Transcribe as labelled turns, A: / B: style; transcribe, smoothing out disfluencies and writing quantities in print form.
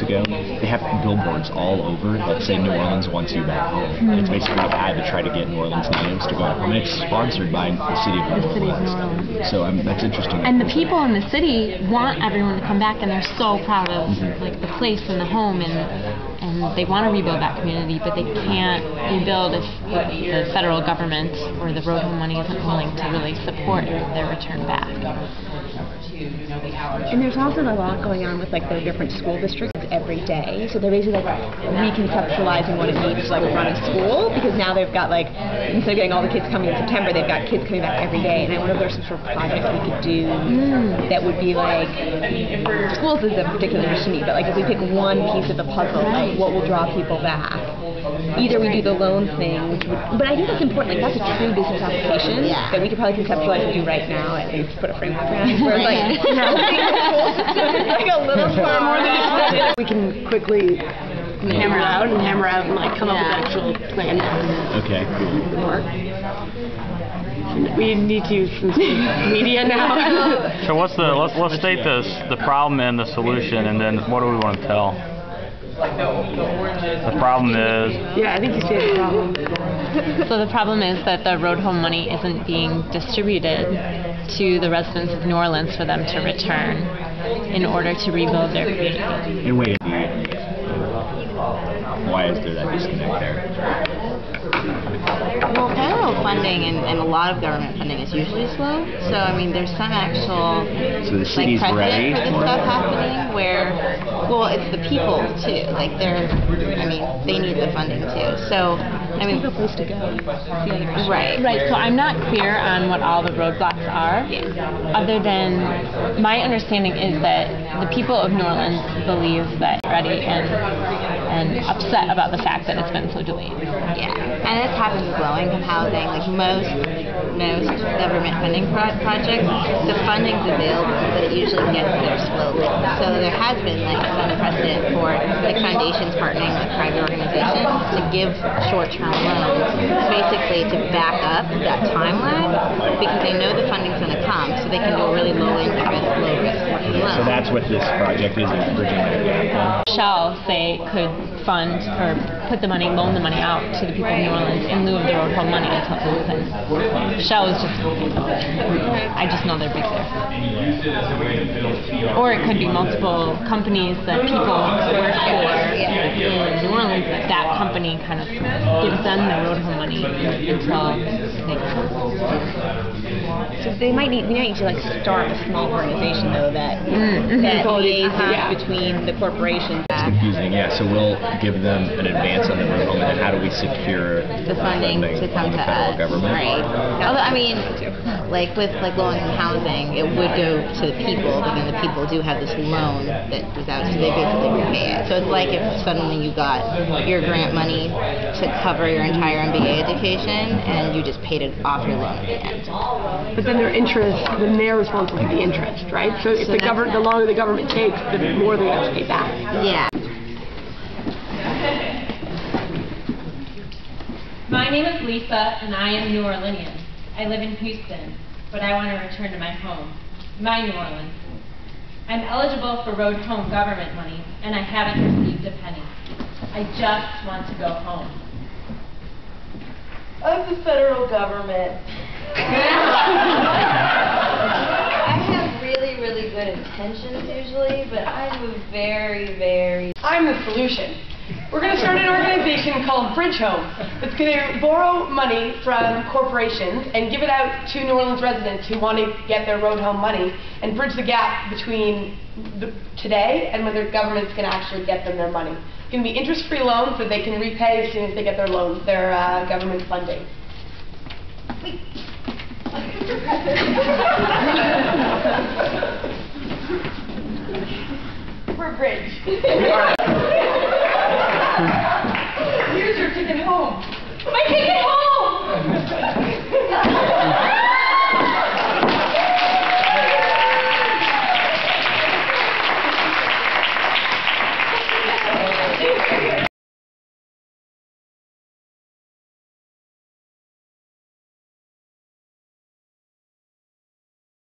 A: ago, they have billboards all over that say New Orleans wants you back home. It's basically an ad to try to get New Orleans natives to go back home. And it's sponsored by the city of New Orleans. So that's interesting.
B: And the people in the city want everyone to come back, and they're so proud of like the place and the home, and they want to rebuild that community, but they can't rebuild if the federal government or the road home money isn't willing to really support their return back.
C: And there's also a lot going on with like the different school districts every day. So they're basically like reconceptualizing what it means to like run a school, because now they've got like, instead of getting all the kids coming in September, they've got kids coming back every day. And I wonder if there's some sort of project we could do that would be like, schools is a particular interest to me, but like if we pick one piece of the puzzle, like what will draw people back. Either we do the loan thing, which would, but I think that's important. Like that's a true business application that we could probably conceptualize and do right now, and just put a framework around it. Where it's like, like a little far more than
D: we can quickly hammer out and like come up with an actual plan.
A: Okay, cool.
D: We need to use some media now.
E: So let's state the problem and the solution, and then what do we want to tell? The problem is...
D: Yeah, I think you stated the problem.
B: So the problem is that the road home money isn't being distributed to the residents of New Orleans for them to return in order to rebuild their community.
A: And wait, why is there that disconnect there?
F: Well, federal funding and a lot of government funding is usually slow. So, I mean, there's some actual like precedent for this stuff happening where, well, it's the people too. Like they need the funding too. So, I mean,
C: a place to go.
F: Right.
B: So I'm not clear on what all the roadblocks are. Other than my understanding is that the people of New Orleans believe that ready and upset about the fact that it's been so delayed.
F: Yeah, and this happens with low-income housing. Like most government funding projects, the funding's available, but it usually gets there slowly. So there has been like some precedent for like foundations partnering with private organizations to give short-term loans, basically to back up that timeline, because they know the funding's going to come, so they can do a really low-interest, low-risk loan.
A: So that's what this project is bridging that gap.
B: Shall say could fund or loan the money out to the people of New Orleans in lieu of the road home money until then. Shell is just I just know they're big there. Or it could be multiple companies that people work for in New Orleans, but that company kind of gives them the road home money until they can.
C: So we might need to like start a small organization though that liaises between the corporations.
A: It's confusing, yeah. So we'll give them an advance on the road home, and then how do we secure
F: the funding to come to us?
A: Government?
F: Right. Although I mean, like with low-income housing, it would go to the people, but then the people do have this loan that was out, so they basically repay it. So it's like if suddenly you got your grant money to cover your entire MBA education, and you just paid it off your loan at the end.
D: But then they're responsible for the interest, right? So if the longer the government takes, the more they have to pay back.
F: Yeah.
B: My name is Lisa, and I am New Orleanian. I live in Houston, but I want to return to my home, my New Orleans. I'm eligible for road home government money, and I haven't received a penny. I just want to go home.
G: Of the federal government. I have really, really good intentions usually, but I'm
D: I'm the solution. We're going to start an organization called Bridge Home. It's going to borrow money from corporations and give it out to New Orleans residents who want to get their road home money and bridge the gap between today and when their government's going to actually get them their money. It's going to be interest-free loans that they can repay as soon as they get their government funding. We're Bridge. Here's your ticket home. My ticket home!